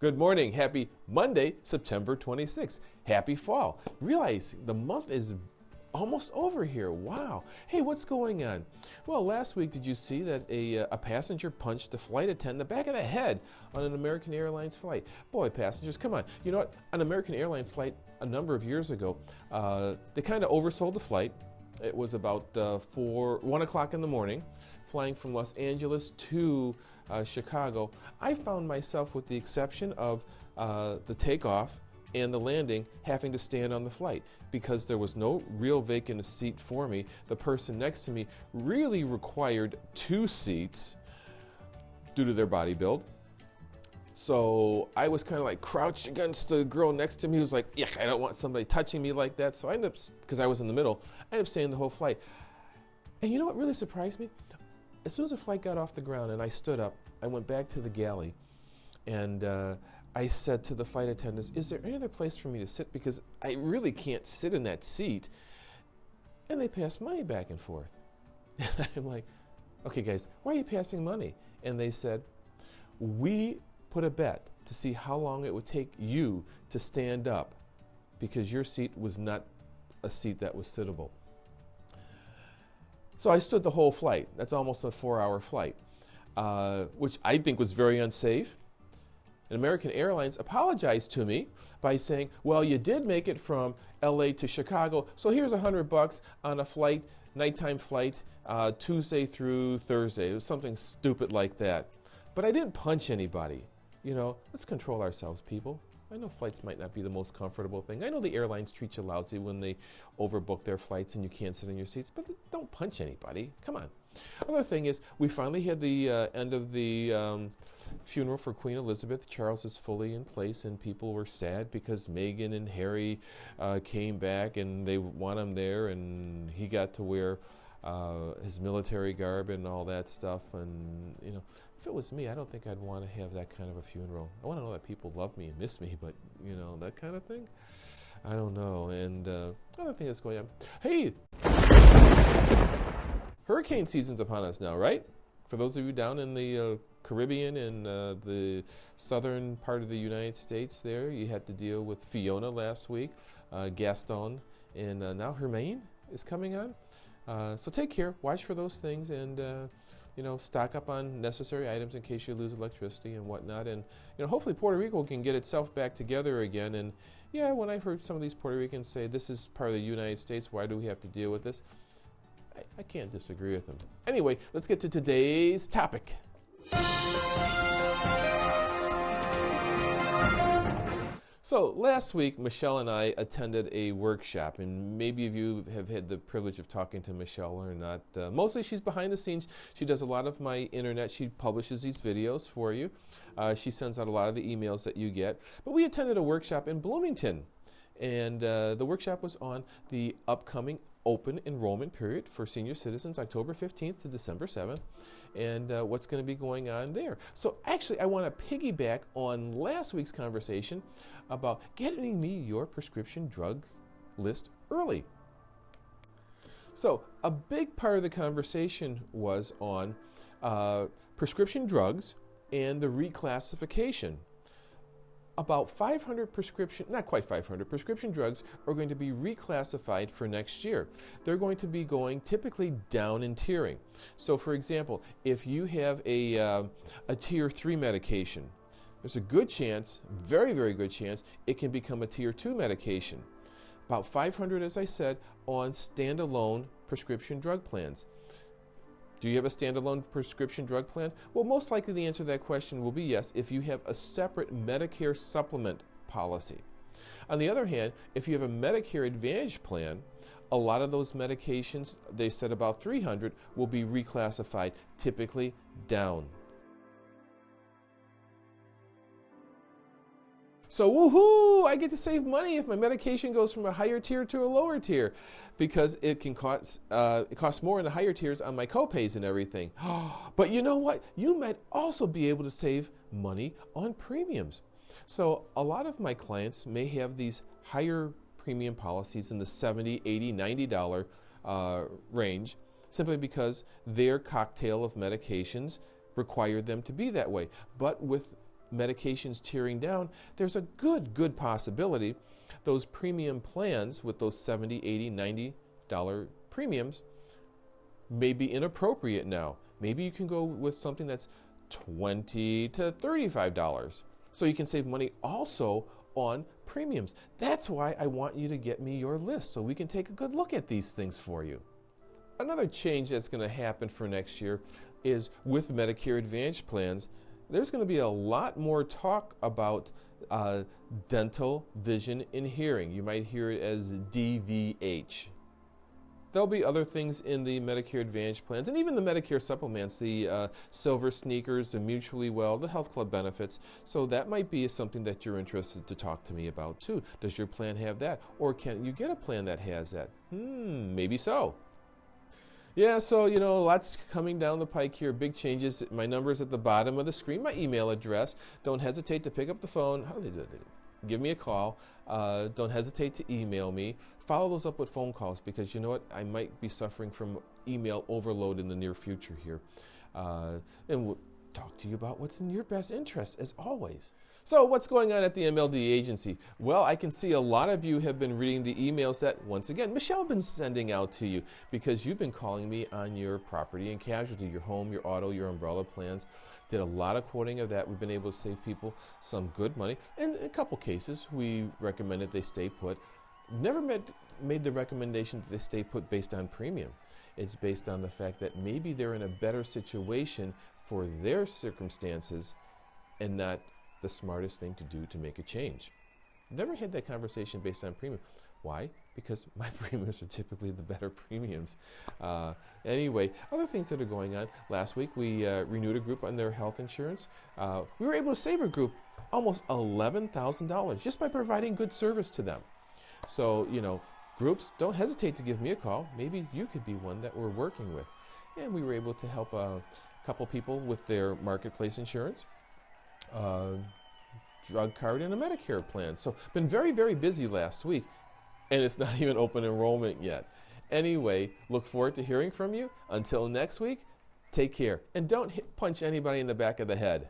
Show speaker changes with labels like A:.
A: Good morning. Happy Monday, September 26th. Happy fall. Realize the month is almost over here. Wow. Hey, what's going on? Well, last week, did you see that a passenger punched a flight attendant in the back of the head on an American Airlines flight? Boy, passengers, come on. You know what? An American Airlines flight a number of years ago, they kind of oversold the flight. It was about 1 o'clock in the morning, flying from Los Angeles to Chicago. I found myself, with the exception of the takeoff and the landing, having to stand on the flight because there was no real vacant seat for me. The person next to me really required 2 seats due to their body build. So I was kind of like crouched against the girl next to me who was like, yeah, I don't want somebody touching me like that. So I ended up, because I was in the middle, I ended up staying the whole flight. And you know what really surprised me? As soon as the flight got off the ground and I stood up, I went back to the galley and I said to the flight attendants, is there any other place for me to sit? Because I really can't sit in that seat. And they passed money back and forth. And I'm like, okay guys, why are you passing money? And they said, we put a bet to see how long it would take you to stand up because your seat was not a seat that was sittable. So I stood the whole flight. That's almost a 4-hour flight, which I think was very unsafe. And American Airlines apologized to me by saying, well, you did make it from LA to Chicago, so here's $100 on a flight, nighttime flight, Tuesday through Thursday. It was something stupid like that. But I didn't punch anybody. You know, let's control ourselves, people. I know flights might not be the most comfortable thing. I know the airlines treat you lousy when they overbook their flights and you can't sit in your seats, but don't punch anybody. Come on. Other thing is, we finally had the end of the funeral for Queen Elizabeth. Charles is fully in place, and people were sad because Meghan and Harry came back and they want him there, and he got to wear his military garb and all that stuff. And, you know, if it was me, I don't think I'd want to have that kind of a funeral. I want to know that people love me and miss me, but, you know, that kind of thing, I don't know. And another thing that's going on, hey, hurricane season's upon us now, right? For those of you down in the Caribbean and the southern part of the United States there, you had to deal with Fiona last week, Gaston, and now Hermine is coming on. So take care, watch for those things, and you know, stock up on necessary items in case you lose electricity and whatnot. And, you know, hopefully Puerto Rico can get itself back together again. And, yeah, when I've heard some of these Puerto Ricans say, this is part of the United States, why do we have to deal with this? I can't disagree with them. Anyway, let's get to today's topic. So last week, Michelle and I attended a workshop, and maybe of you have had the privilege of talking to Michelle or not. Mostly she's behind the scenes. She does a lot of my internet. She publishes these videos for you. She sends out a lot of the emails that you get. But we attended a workshop in Bloomington, and the workshop was on the upcoming open enrollment period for senior citizens, October 15th to December 7th, and what's going to be going on there. So actually, I want to piggyback on last week's conversation about getting me your prescription drug list early. So a big part of the conversation was on prescription drugs and the reclassification. About 500 prescription, not quite 500, prescription drugs are going to be reclassified for next year. They're going to be going typically down in tiering. So for example, if you have a tier 3 medication, there's a good chance, very, very good chance, it can become a tier 2 medication. About 500, as I said, on standalone prescription drug plans. Do you have a standalone prescription drug plan? Well, most likely the answer to that question will be yes if you have a separate Medicare supplement policy. On the other hand, if you have a Medicare Advantage plan, a lot of those medications, they said about 300, will be reclassified, typically down. So woohoo, I get to save money if my medication goes from a higher tier to a lower tier, because it costs more in the higher tiers on my copays and everything. But you know what? You might also be able to save money on premiums. So a lot of my clients may have these higher premium policies in the $70, $80, $90 range, simply because their cocktail of medications required them to be that way. But with medications tearing down, there's a good possibility those premium plans with those $70, $80, $90 premiums may be inappropriate now. Maybe you can go with something that's $20 to $35. So you can save money also on premiums. That's why I want you to get me your list so we can take a good look at these things for you. Another change that's going to happen for next year is with Medicare Advantage plans, there's going to be a lot more talk about dental, vision, and hearing. You might hear it as DVH. There'll be other things in the Medicare Advantage plans and even the Medicare supplements, the silver sneakers, the mutually well, the health club benefits. So that might be something that you're interested to talk to me about too. Does your plan have that? Or can you get a plan that has that? Maybe so. Yeah, so, lots coming down the pike here, big changes. My number's at the bottom of the screen, my email address. Don't hesitate to pick up the phone. How do they do it? Give me a call. Don't hesitate to email me. Follow those up with phone calls because you know what? I might be suffering from email overload in the near future here. And we'll talk to you about what's in your best interest, as always. So what's going on at the MLD agency? Well, I can see a lot of you have been reading the emails that, once again, Michelle has been sending out to you because you've been calling me on your property and casualty, your home, your auto, your umbrella plans. Did a lot of quoting of that. We've been able to save people some good money. In a couple cases, we recommended they stay put. Never made the recommendation that they stay put based on premium. It's based on the fact that maybe they're in a better situation for their circumstances and not the smartest thing to do to make a change. Never had that conversation based on premium. Why? Because my premiums are typically the better premiums. Anyway, other things that are going on. Last week we renewed a group on their health insurance. We were able to save a group almost $11,000 just by providing good service to them. So, groups, don't hesitate to give me a call. Maybe you could be one that we're working with. And we were able to help a couple people with their marketplace insurance. Drug card and a Medicare plan. So been very busy last week, and it's not even open enrollment yet. Anyway, look forward to hearing from you. Until next week, take care. And don't punch anybody in the back of the head.